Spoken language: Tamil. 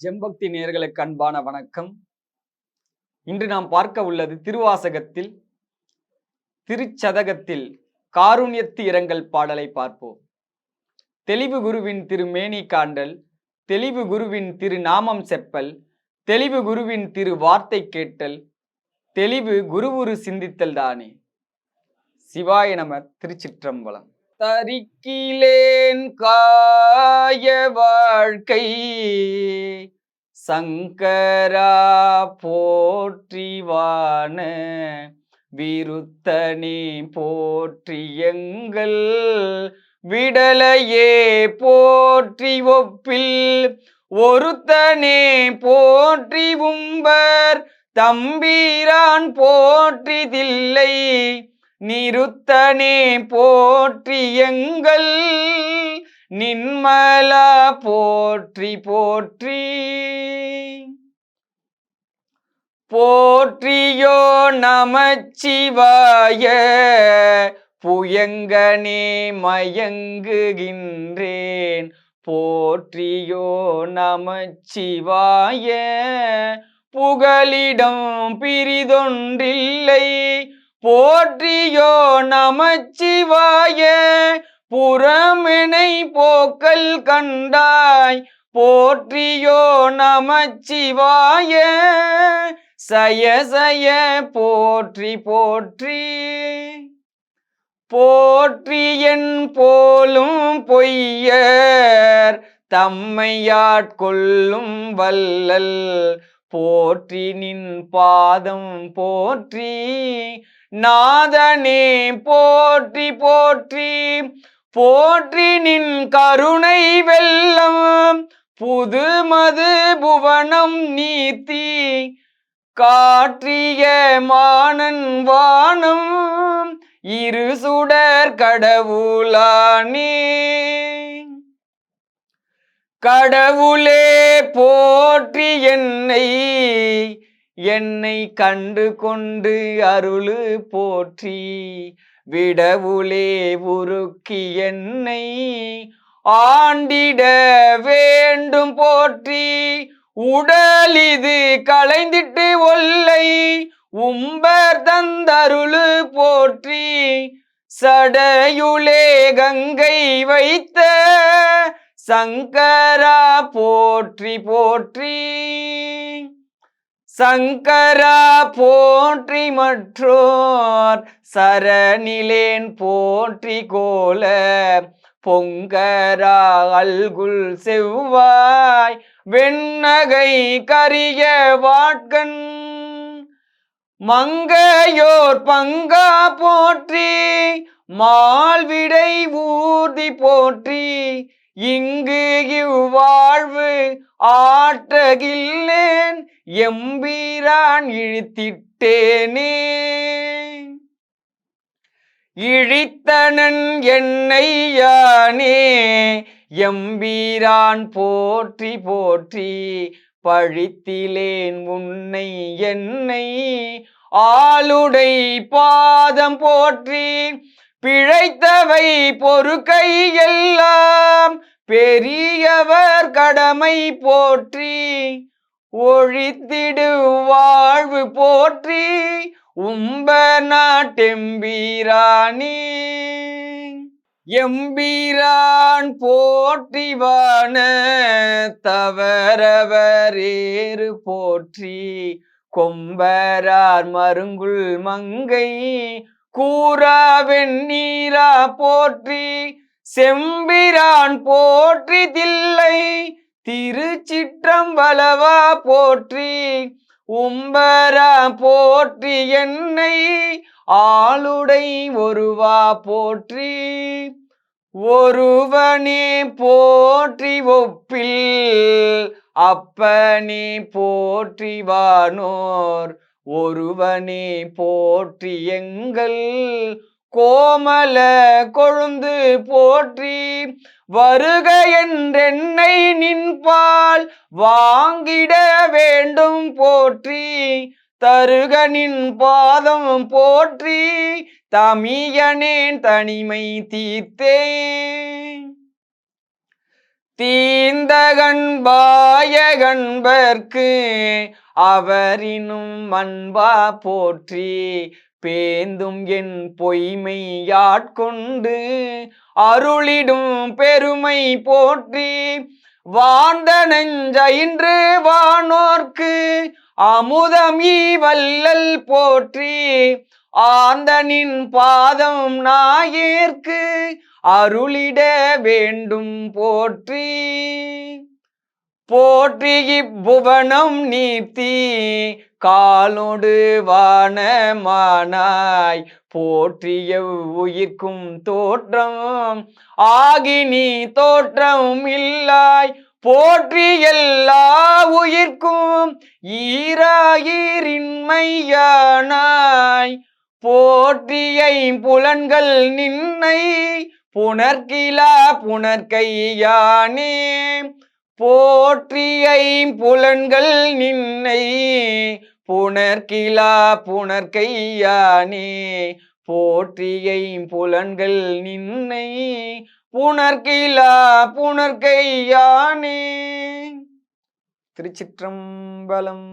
ஜெம்பக்தி நேயர்களுக்கு அன்பான வணக்கம். இன்று நாம் பார்க்க உள்ளது திருவாசகத்தில் திருச்சதகத்தில் காருண்யத்து இரங்கல் பாடலை பார்ப்போம். தெளிவு குருவின் திருமேனி காண்டல், தெளிவு குருவின் திருநாமம் செப்பல், தெளிவு குருவின் திரு வார்த்தை கேட்டல், தெளிவு குருவுரு சிந்தித்தல் தானே. சிவாய நம. திருச்சிற்றம்பலம். தரிக்கிலேன் காய வாழ்க்கை சங்கரா போற்றிவான விருத்தனே போற்றி எங்கள் விடலையே போற்றி ஒப்பில் ஒருத்தனே போற்றி உம்பர் தம்பீரான் போற்றி தில்லை நிருத்தனே போற்றி எங்கள் நின்மலா போற்றி போற்றி. போற்றியோ நமச்சிவாய புயங்கனே மயங்குகின்றேன், போற்றியோ நமச்சிவாய புகலிடம் பிரிதொன்றில்லை, போற்றியோ நமச்சிவாய புறமெனை போக்கல் கண்டாய், போற்றியோ நமச்சிவாய சய சய போற்றி போற்றி. போற்றியன் போலும் பொய்யர் தம்மையாட்கொள்ளும் வல்லல், போற்றி நின் பாதம் போற்றி நாதனே போற்றி போற்றி. போற்றி நின் கருணை வெள்ளம் புதுமது புவனம் நீத்தி, காற்றிய மானன் வானம் இரு சுடர் கடவுளானே. கடவுளே போற்றி என்னை என்னை கண்டு கொண்டு அருளு போற்றி, விடவுளே உருக்கி என்னை ஆண்டிட வேண்டும் போற்றி. உடலிது களைந்திட்டு ஒல்லை உம்பர் தந்தருளு போற்றி, சடையுளே கங்கை வைத்த சங்கரா போற்றி போற்றி. சங்கரா போற்றி மற்றோர் சரணிலேன் போற்றி கோல, பொங்கரா அல்குல் செவ்வாய் வெண்ணகை கரிய வாட்கண், மங்கையோர் பங்கா போற்றி மால்விடை ஊர்தி போற்றி. இங்கு இவ்வாழ்வு ஆற்றகில்லேன் எம்பீரான் இழித்திட்டேனே. இழித்தனன் என்னை யானே எம்பீரான் போற்றி போற்றி. பழித்திலேன் உன்னை என்னை ஆளுடை பாதம் போற்றி, பிழைத்தவை பொறுக்கை எல்லாம் பெரியவர் கடமை போற்றி. ஒழித்திடு வாழ்வு போற்றி உம்ப நாட்டெம்பீரானே. எம்பீரான் போற்றிவான தவறவரேறு போற்றி, கொம்பரார் மருங்குல் மங்கை கூறா வெண்ணீரா போற்றி. செம்பிரான் போற்றி தில்லை திருச்சிற்றம்பலவா போற்றி, உம்பரா போற்றி என்னை ஆளுடை ஒருவா போற்றி. ஒருவனே போற்றி ஒப்பில் அப்பனே போற்றிவானோர், ஒருவனே போற்றி எங்கள் கோமல கொழுந்து போற்றி. வருக என்றென்னை நின்பால் வாங்கிட வேண்டும் போற்றி, தருக நின் பாதம் போற்றி தமியனேன் தனிமை தீர்த்தே. தீந்தகன்பாய கண்பர்க்கு அவரினும் அன்பா போற்றி பேந்தும் என் பொய்மையாட்கொண்டு அருளிடும் பெருமை போற்றி வாழ்ந்த நெஞ்சயின்று வானோர்க்கு அமுதம் ஈவல்லல் போற்றி ஆந்தனின் பாதம் நாயேற்கு அருளிட வேண்டும் போற்றி போற்றி இப்புவனம் நீத்தி காலோடு வானமானாய் போற்றிய உயிர்க்கும் தோற்றம் ஆகி நீ தோற்றம் இல்லாய் போற்றி எல்லா உயிர்க்கும் ஈராயிரின்மையானாய் போற்றியை புலன்கள் நின்னை புணர்கிலா புணர்கையானே போற்றியை புலன்கள் நின்னை புணர்கிலா புணர்கையானே போற்றியை புலன்கள் நின்னை புணர்கிலா புணர்கையானே. திருச்சிற்றம்பலம்.